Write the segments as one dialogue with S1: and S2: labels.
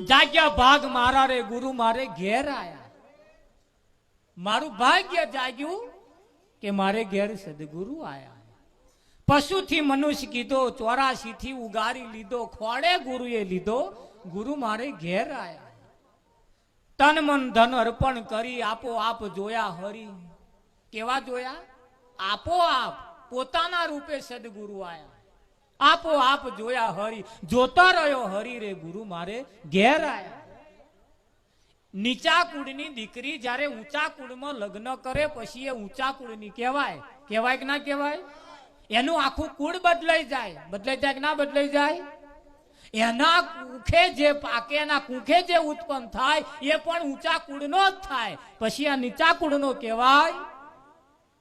S1: જાગ્યા ભાગ મારા રે ગુરુ મારે ઘેર આયા. મારું ભાગ્ય જાગ્યું કે મારે ઘેર સદગુરુ આયા. પશુથી મનુષ્ય કીધો, 84 થી ઉગારી લીધો, ખોડે ગુરુએ લીધો, ગુરુ મારે ઘેર આયા. તન મન ધન અર્પણ કરી આપો આપ જોયા હરી. કેવા જોયા? આપો આપ પોતાના રૂપે સદગુરુ આયા. આપો આપ જોયા હરી, જોતા રહ્યો હરી રે ગુરુ મારે ઘેર આયા. નીચા કુળની દીકરી જ્યારે ઊંચા કુળમાં લગ્ન કરે પછી એ ઊંચા કુળની કહેવાય. કહેવાય કે ના કહેવાય? એનું આખું કુળ બદલાઈ જાય. બદલાઈ જાય કે ના બદલાઈ જાય? એના કુખે જે પાકે, એના કુખે જે ઉત્પન્ન થાય એ પણ ઊંચા કુળનો જ થાય. પછી આ નીચા કુળનો કહેવાય.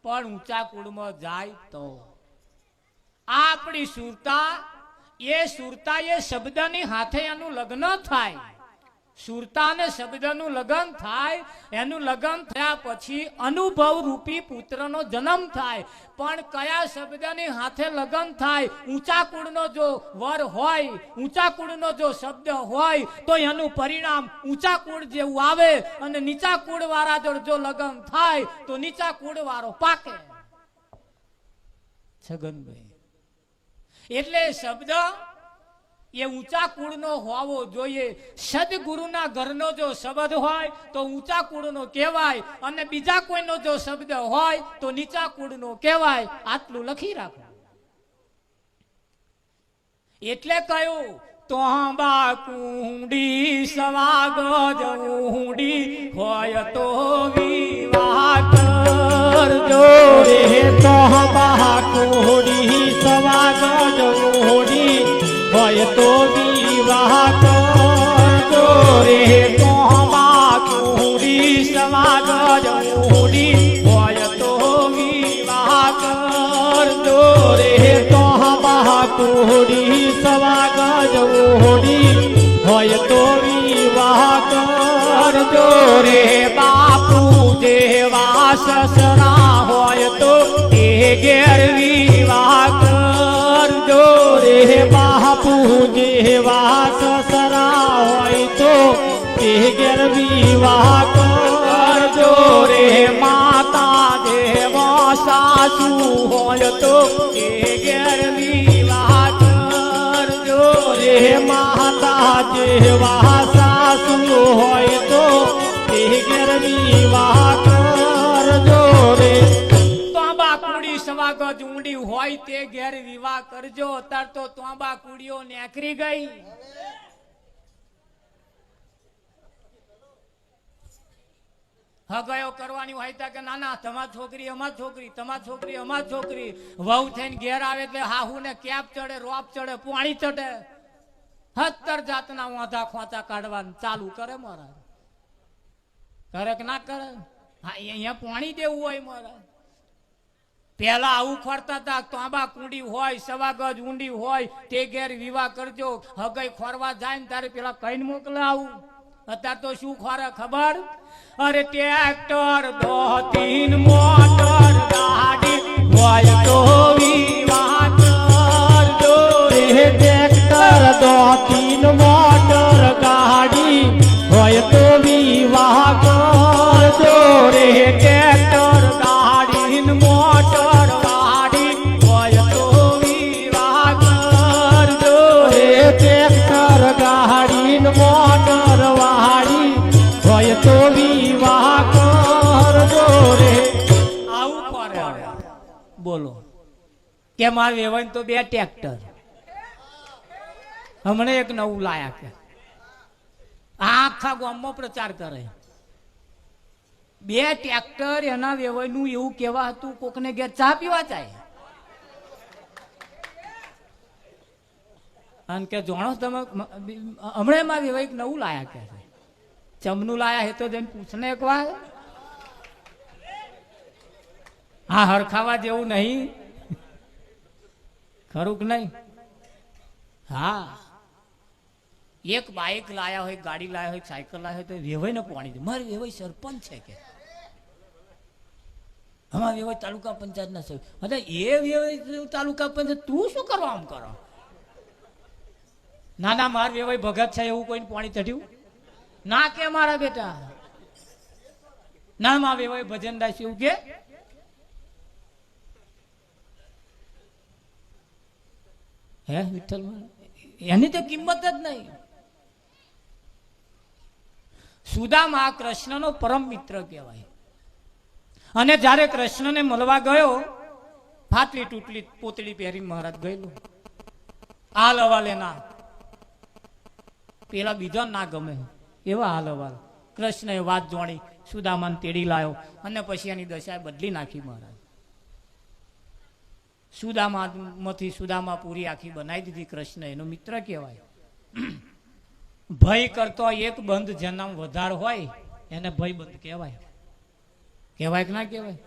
S1: પણ ઊંચા કુળમાં જાય તો આ આપણી સુરતા, એ સુરતા એ શબ્દની હાથે એનું લગ્ન થાય. સુરતા ને શબ્દનું લગ્ન થાય. એનું લગ્ન થયા પછી અનુભવ રૂપી પુત્રનો જન્મ થાય. પણ કયા શબ્દની હાથે લગ્ન થાય? ઊંચા કુળનો જો વર હોય, ઊંચા કુળનો જો શબ્દ હોય તો એનું પરિણામ ઊંચા કુળ જેવું આવે. અને નીચા કુળ વાળા જોડે જો લગ્ન થાય તો નીચા કુળ વાળો પાકે. છગનભાઈ, એટલે શબ્દ એ ઊંચા કુળનો હોવો જોઈએ. સદગુરુના ઘરનો જો શબ્દ હોય તો ઊંચા કુળનો કહેવાય, અને બીજા કોઈનો જો શબ્દ હોય તો નીચા કુળનો કહેવાય. આટલું લખી રાખો. એટલે કહ્યું, તોબા કુંડી સવાગજ ઊંડી હોય તો વિવાહ કરજો રે. તોબા કુંડી સવાગજ ઊંડી હોય તો વિવાહ કરજો રે. તોબા કુંડી સવાગજ ઊંડી હોય તો વિવાહ કરજો રે. તોબા કુંડી સવાગજ ઊંડી હોય તો વિવાહ કરજો રે. બાપુ જેવા સસરા હોય તો એ ઘેર વિવાહ કરજો રે. બાપુ જેવા સસરા હોય તો એ ઘેર વિવાહ કરજો રે. માતા જેવા સાસુ હોય તો એ ઘેર વિવાહ કરજો રે. માતા જેવા સાસુ હોય તો એ ઘેર વિવાહ કરજો રે. તોબા કુડી સવાગજ ઊંડી હોય તે ઘેર વિવાહ કરજો. અત્યારે તો તોબા કુડીઓ નેકરી ગઈ. હગાયો કરવાની હોય તો કે નાના તમારી છોકરી અમાર છોકરી, તમારી છોકરી અમાર છોકરી. વહુ થઈને ઘેર આવે એટલે હાહુ ને કેપ ચડે, રોપ ચડે, પાણી ચડે, 70 જાતના વાંધા ખોંચા કાઢવાનું ચાલુ કરે. મારા કરે કે ના કરે? હા, અહીંયા પાણી દેવું હોય. મારા પેલા આવું ખોરતા હતા. તોબા કુંડી હોય, સવાગજ ઊંડી હોય તે ઘેર વિવાહ કરજો. હગાઈ ખોરવા જાય ને ત્યારે પેલા કઈને મોકલે આવું. અત્યારે તો શું ખોરે ખબર? અરે ટ્રેક્ટર, દોતીન, મોટર ગાડી હોય તો વિવાહ કરજો રે. ટ્રેક્ટર, દોતીન, મોટર ગાડી હોય તો વિવાહ કરજો રે. ટ્રેક્ટર, ગાડી, મોટર ગાડી હોય તો વિવાહ કરજો રે. ટ્રેક્ટર, ગાડી, મોટર વાળી હોય તો વિવાહ કરજો રે. આવું કરે. બોલો કે મારે વેવાય તો 2 ટ્રેક્ટર. હમણે એક નવું લાયા કે આખા ગામમાં પ્રચાર કરે. 2 ટ્રેક્ટર એના વેવાયનું એવું કેવા હતું, કોકને ઘેર ચા પીવા જાય. અને કે જાણો તમે હમણાં એમાં વેવાય નવું લાયા કે ચમનું લાયા હે તો જઈને પૂછને એક વાર. હા, હરખાવા જેવું નહીં, ખરું કે નહીં? હા, એક બાઇક લાયા હોય, ગાડી લાયા હોય, સાયકલ લાયા હોય તો વેવાય ને પાણી દે. મારે વેવાય સરપંચ છે કે અમારે વેવાય તાલુકા પંચાયત ના સભ્ય. અરે એ વેવાય તાલુકા પંચાયત તું શું કરવા આમ કરો? ના ના માર વેવાઈ ભગત છે એવું કોઈને પાણી ચઢ્યું ના કે મારા બેટા ના માં વેવાઈ ભજન દાસ એવું કે હે વિઠ્ઠલ એની તો કિંમત જ નહીં. સુદામા કૃષ્ણનો પરમ મિત્ર કહેવાય અને જ્યારે કૃષ્ણને મળવા ગયો ફાટલી તૂટલી પોતળી પહેરીને મહારાજ ગયેલું હાલ હવાલ એના પેલા બીજા ના ગમે એવા હાલ હવાલ કૃષ્ણએ વાત જોણી સુદામાને તેડી લાયો અને પછી એની દશા બદલી નાખી મહારાજ. સુદામામાંથી સુદામા પૂરી આખી બનાવી દીધી. કૃષ્ણ એનો મિત્ર કહેવાય. ભય કરતો એક બંધ જેના વધાર હોય એને ભય બંધ કહેવાય. કહેવાય કે ના કહેવાય?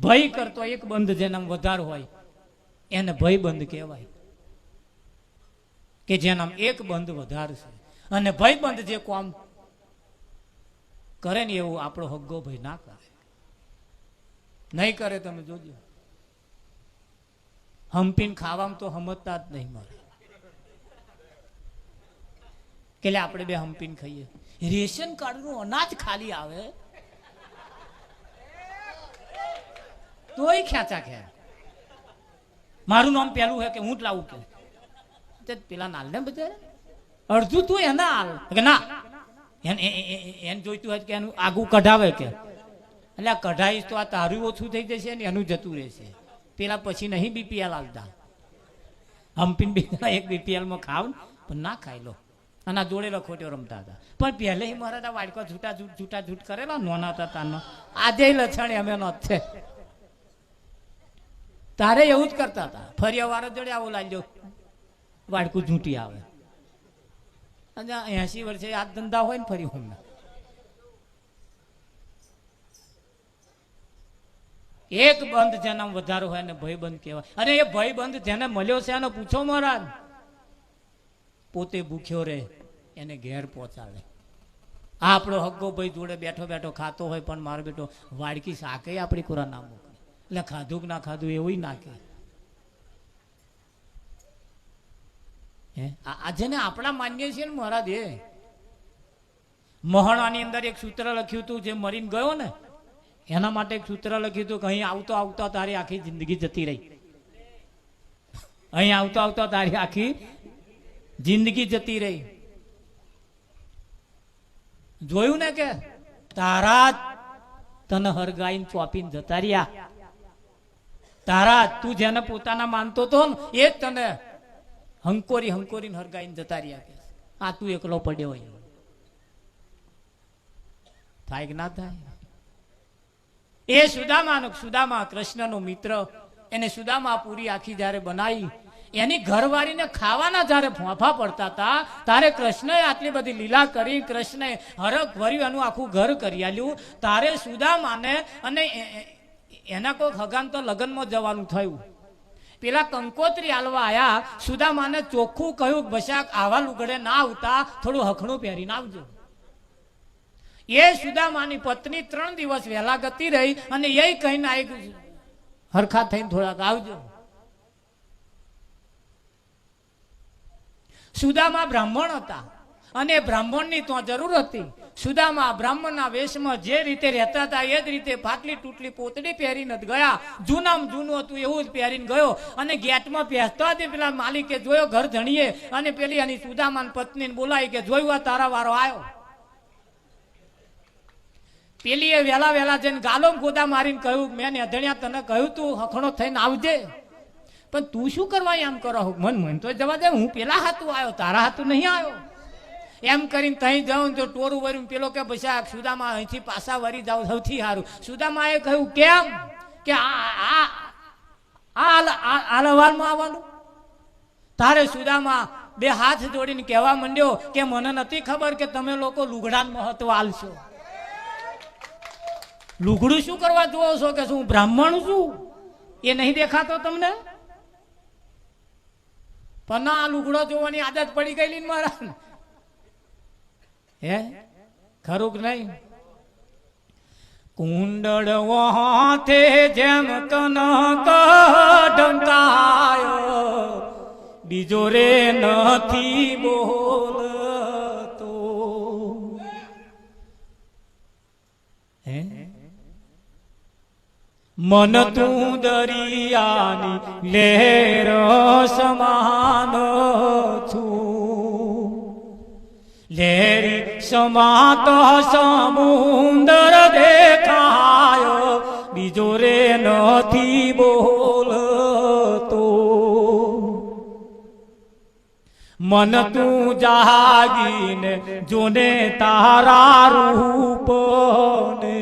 S1: ભય કરતો એક બંધ જેના વધાર હોય એને ભય બંધ કહેવાય કે જેના એક બંધ વધાર છે. અને ભય બંધ જે કોમ કરે ને એવું આપણો હગ્ગો ભય ના કરે. નહીં કરે તમે જોજો. હંપીને ખાવામાં તો સમજતા જ નહીં મારે કે આપણે બે હંપીને ખાઈએ. રેશન કાર્ડ નું અનાજ ખાલી આવે તોય ખેંચા ખે. મારું નામ પેલું હે કે હું જ લાવું કે પેલા નાલ ને બધા અડધું તું એના હાલ કે ના એને જોઈતું હોય કે એનું આગું કઢાવે કે એટલે આ કઢાઈશ તો આ તારું ઓછું થઈ જશે ને એનું જતું રહેશે. પેલા પછી નહીં બીપીએલ આવતા. હમ્પીન બીજા એક બીપીએલમાં ખાવ પણ ના ખાઈ લો અને આ જોડે લખોટ્યો રમતા હતા. પણ પહેલે મારા વાડકો છૂટા છૂટ કરેલા નોના હતા તાનો આજે લક્ષણ અમે નો છે. તારે એવું જ કરતા હતા. ફરિયા વાળા જોડે આવું લાગ્યો વાડકું ઝૂંટી આવે. 80 વર્ષે આ ધંધા હોય ને ફરી હું એક બંધ જેના વધારો હોય ને ભય બંધ કહેવાય. અને એ ભય બંધ જેને મળ્યો છે એને પૂછો મહારાજ પોતે ભૂખ્યો રહે એને ઘેર પહોંચાડે. આપણો હગ્ગો ભાઈ જોડે બેઠો બેઠો ખાતો હોય પણ મારો બેટો વાડકી શાકે આપણી કોરા ના મોકલે. એટલે ખાધું કે ના ખાધું એવું નાખે. આજે ને આપણા માન્ય છીએ ને મહારાજ. એ મહાણાની અંદર એક સૂત્ર લખ્યું હતું જે મરીને ગયો ને એના માટે એક સૂત્ર લખ્યું હતું કે અહીં આવતો આવતો તારી આખી જિંદગી જતી રહી. અહીં આવતો આવતો તારી આખી જિંદગી જતી રહી. જોયું ને કે તારા તને હરગાઈને ચોપીને જતા રહ્યા. તારા તું જેને પોતાના માનતો હતો ને એ જ તને હંકોરીને હરગાઈને જતા રહ્યા. આ તું એકલો પડ્યો હોય. થાય કે ના થાય? એ સુદામા કૃષ્ણનો મિત્ર. એને સુદામા પૂરી આખી જયારે બનાવી એની ઘરવાળીને ખાવાના જયારે ફોફા પડતા હતા તારે કૃષ્ણએ આટલી બધી લીલા કરી. કૃષ્ણએ હરખ ભર્યું એનું આખું ઘર કરી આલ્યું. તારે સુદામાને અને એના કોઈ હગાન તો લગ્નમાં જવાનું થયું. પેલા કંકોત્રી આલવા આયા. સુદામાને ચોખ્ખું કહ્યું બશાક આવા લુગડે ના આવતા થોડું હખણું પહેરીને આવજો. એ સુદામાની પત્ની 3 દિવસ વહેલા ગતી રહી અને એ કહીને આવી હરખા થઈને થોડાક આવજો. સુદામા બ્રાહ્મણ હતા અને બ્રાહ્મણની તો જરૂર હતી. સુદામા બ્રાહ્મણના વેશમાં જે રીતે રહેતા હતા એ જ રીતે ફાટલી તૂટલી પોતડી પહેરીને ગયા. જૂનામાં જૂનું હતું એવું જ પહેરીને ગયો અને ગેટમાં પહેરતા હતી. પેલા માલિકે જોયો ઘર ધણીએ અને પેલી એની સુદામાની પત્નીને બોલાવી કે જોયું તારા વારો આવ્યો. પેલી એ વેલા જઈને ગાલો ગોદા મારીને કહ્યું મેં અધણ્યા તને કહ્યું તું હખણો થઈને આવજે પણ તું શું કરવા એમ કરો? મન તો જવા દે હું પેલા હાથું આવ્યો તારા હાથું નહીં આવ્યો એમ કરીને તઈ જાઉં તો ટોરું વર્યું. પેલો કે બસા સુદામા અહીંથી પાછા વરી જાવ સૌથી સારું. સુદામાએ કહ્યું કેમ? કે આલવાલમાં આવવાનું. તારે સુદામા 2 હાથ જોડીને કહેવા માંડ્યો કે મને નથી ખબર કે તમે લોકો લુગડાનું મહત્વ આલશો. લુગડું શું કરવા જોવો છો? કે શું બ્રાહ્મણ છું એ નહીં દેખાતો તમને? પણ આ લુગડો જોવાની આદત પડી ગયેલી ને મારા. હે ખરું કે નહીં? કુંડળ હાથે જેમ કનક ઢંકાયો બીજો રે નથી બોલતો. હે મન તું દરિયાની લહેર સમાન છું, લહેરી સમાત સમુદર દેખાયો, બીજો રે નથી બોલતો. મન તું જાગીને જોને તારા રૂપને,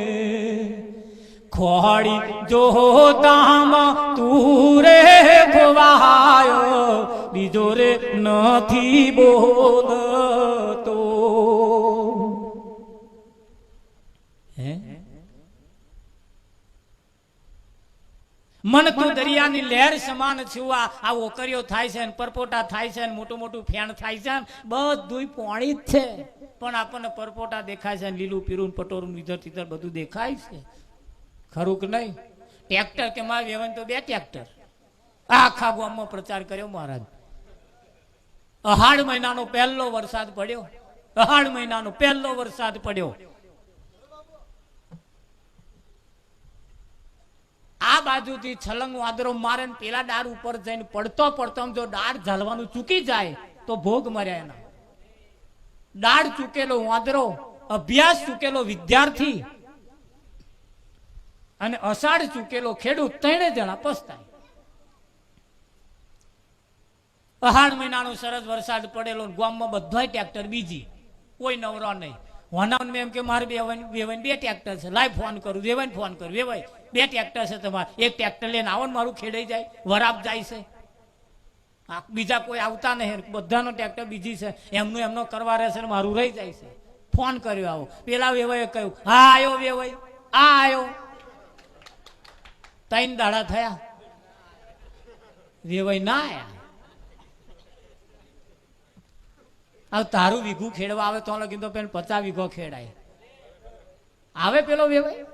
S1: ખોડી જોતામાં તું રે ખોવાયો, બીજો રે નથી બોલતો. હે મન તું દરિયાની લહેર સમાન છું. આ ઓકરીઓ થાય છે, પરપોટા થાય છે, મોટું મોટું ફેણ થાય છે, બધું પાણી જ છે. પણ આપણને પરપોટા દેખાય છે, લીલું પીરું પટોરું લીધર તીધર બધું દેખાય છે. ખરું કે નહીં? ટ્રેક્ટર કે મારે વેવાય તો 2 ટ્રેક્ટર આખા ગામમાં પ્રચાર કર્યો મહારાજ. અહાડ મહિનાનો પહેલો વરસાદ પડ્યો, અહાડ મહિનાનો પહેલો વરસાદ પડ્યો. આ બાજુથી છલંગ વાદરો મારે ને પેલા ડાળ ઉપર જઈને પડતો પડતો જો ડાળ ઝાલવાનું ચૂકી જાય તો ભોગ મર્યા એના. ડાળ ચૂકેલો વાદરો, અભ્યાસ ચૂકેલો વિદ્યાર્થી અને અષાઢ ચૂકેલો ખેડૂત, 3 જણા પસ્તાય. અહાડ મહિનાનો સરસ વરસાદ પડેલો, ગામમાં બધાય ટ્રેક્ટર બીજી, કોઈ નવરો નહીં. હોનાવન એમ કે મારે વેવાય 2 ટ્રેક્ટર છે, લાઈ ફોન કરું, વેવાય ફોન કરું, વેવાય 2 ટ્રેક્ટર છે તમારે, 1 ટ્રેક્ટર લઈને આવો ને મારું ખેડાઈ જાય, વરાપ જાય છે. બીજા કોઈ આવતા નહીં, બધાનો ટ્રેક્ટર બીજી છે, એમનું એમનો કરવા રહેશે ને મારું રહી જાય છે. ફોન કર્યો આવો, પેલા વેવાએ કહ્યું હા આવ્યો વેવાય, આ આવ્યો. 3 દાડા થયા, વેવાય ના આયા. હવે તારું વીઘું ખેડવા આવે તો લગી તો પેલો 50 વીઘો ખેડાય. આવે પેલો વેવાય,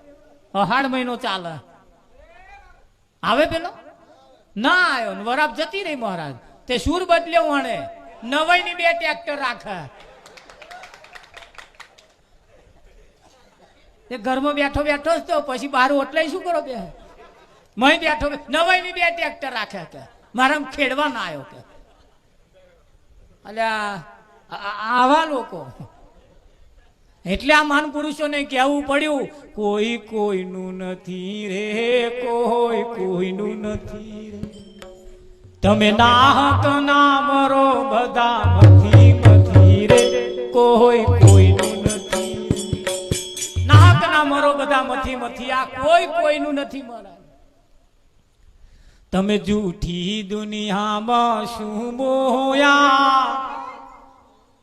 S1: અહાડ મહિનો ચાલે, આવે પેલો ના આવ્યો ને વરાપ જતી રહી. મહારાજ તે સુર બદલ્યો, વણે 9 ની 2 ટ્રેક્ટર રાખે. એ ઘરમાં બેઠો બેઠો જ તો પછી બહાર ઓટલાય શું કરો? બે મય બેઠો 9 ની 2 ટ્રેક્ટર રાખે કે મારા ખેડવા ના આવ્યો કે. અલ્યા આવા લોકો એટલે આ મહાન પુરુષોને કહેવું પડ્યું, કોઈ કોઈનું નથી રે, કોઈ કોઈનું નથી રે. તમે નાહક ના મરો બધા મથી મથી રે, કોઈ કોઈનું નથી. નાહક ના મરો બધા મથી મથી, આ કોઈ કોઈનું નથી. મરા તમે જૂઠી દુનિયામાં શું મોયા,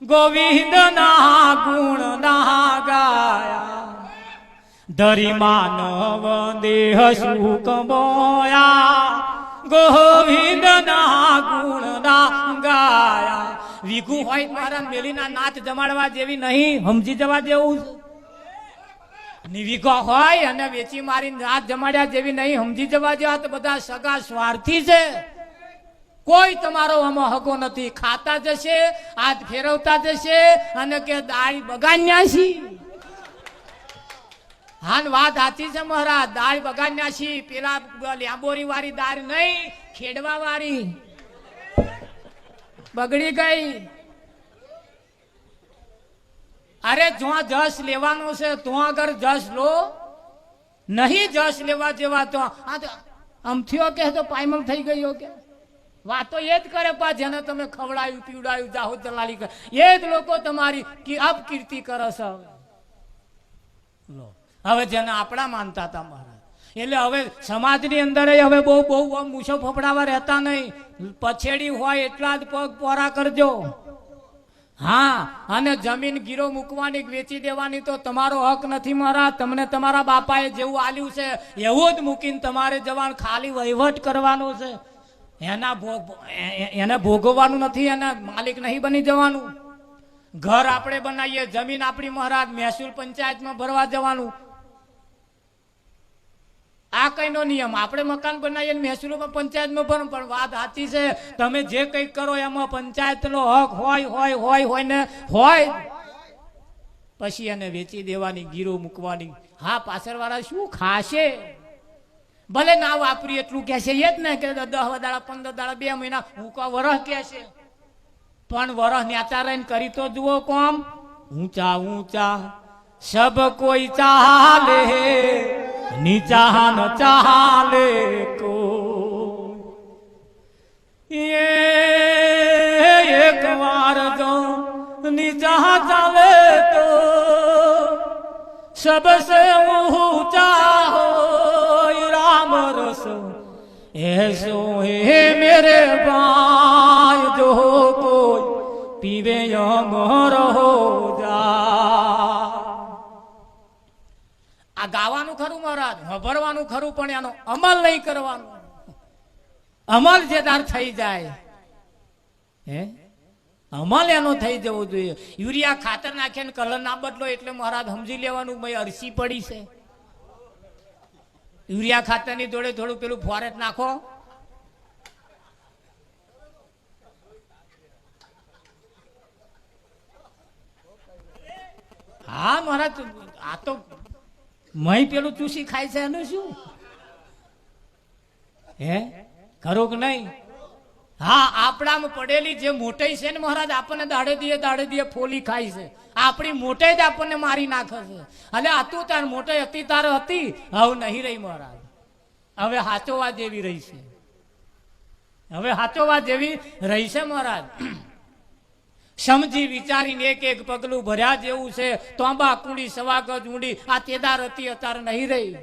S1: ગોવિંદ ના ગુણ ના ગાયા, ધરી માનવ દેહ સુખ બોયા, ગોવિંદ ના ગુણ ના ગાયા. વિઘુ હોય મારા મેલીના નાથ જમાડવા જેવી નહીં, સમજી જવા જેવું છે. નિવિઘો હોય અને વેચી મારી નાથ જમાડ્યા જેવી નહીં, સમજી જવા જેવા. તો બધા સગા સ્વાર્થી છે, કોઈ તમારો આમાં હકો નથી. ખાતા જશે, હાથ ફેરવતા જશે અને કે દાળ બગાડ્યા છી. હાન વાત સાચી છે મહારાજ, દાળ બગાડ્યા છી. પેલા લાંબોરી વાળી દાળ નહીં, ખેડવા વાળી બગડી ગઈ. અરે જો જસ લેવાનો છે તો આગળ જસ લો, નહીં જસ લેવા જેવા તો આમ થયો કે તો પાયમલ થઈ ગયો કે. વાતો એ જ કરે પા જેને તમે ખવડાયું પીવડાયું જાહો દલાલી કરે, એ જ લોકો તમારી અપકીર્તિ કરે છે. હવે જેને આપણા માનતા હતા મહારાજ, એટલે હવે સમાજની અંદર હવે બહુ બહુ મૂછો ફફડાવા રહેતા નહીં. પછેડી હોય એટલા જ પગ પોરા કરજો. હા, અને જમીન ગીરો મૂકવાની વેચી દેવાની તો તમારો હક નથી મહારાજ. તમને તમારા બાપાએ જેવું આલ્યું છે એવું જ મૂકીને તમારે જવાનું, ખાલી વહીવટ કરવાનો છે. એને ભોગવવાનું નથી, એને માલિક નહીં બની જવાનું. ઘર આપણે બનાવીએ, જમીન આપણી મહારાજ, મહેસૂલ પંચાયતમાં ભરવા જવાનું. આ કઈનો નિયમ. આપણે મકાન બનાવીએ મહેસૂલમાં પંચાયતમાં ભરો, પણ વાત સાચી છે. તમે જે કંઈક કરો એમાં પંચાયતનો હક હોય ને હોય. પછી એને વેચી દેવાની, ગીરો મૂકવાની. હા, પાછળવાળા શું ખાશે? ભલે ના વાપરી એટલું કે છે એ જ ને કે 10 દાડા 15 દાડા 2 મહિના હું કો વરસ કે છે, પણ વરસ ન્યાચા રહીને કરી તો જુઓ કોમ. ઊંચા ઊંચા સબ કોઈ ચાલે, નીચા ન ચાલે કો. એક વાર જો નીચા ચાલે તો सबसे ऊंचा हो राम रस ऐसो है मेरे भाई जो कोई पीवे अमर हो जा. આ ગાવાનું ખરું મહારાજ, ભરવાનું ખરું, પણ એનો અમલ નહીં કરવાનો. અમલ જે તાર થઈ જાય, હે અમલ એનો થઈ જવો જોઈએ. યુરિયા ખાતર નાખે ને કલર ના બદલો એટલે મહારાજ સમજી લેવાનું ભાઈ અરસી પડી છે. યુરિયા ખાતર ની જોડે થોડું પેલું ફોરેટ નાખો, હા મહારાજ આ તો મહી પેલું ચૂસી ખાય છે એનું શું? હે ખરું કે નહીં? હા, આપણામાં પડેલી જે મોટાઈ છે ને મહારાજ, આપણને દાડે દીએ ફોલી ખાય છે. આપણી મોટાઈ જ આપણને મારી નાખે છે. અને આ તું તાર મોટાઈ હતી તારે હતી, હવે નહીં રહી મહારાજ. હવે હાચોવા જેવી રહી છે, હવે હાચોવા જેવી રહી છે મહારાજ. સમજી વિચારીને એક એક પગલું ભર્યા જેવું છે. તોંબા કુંડી સવાગજ ઊંડી આ તેદાર હતી અત્યારે નહીં રહી.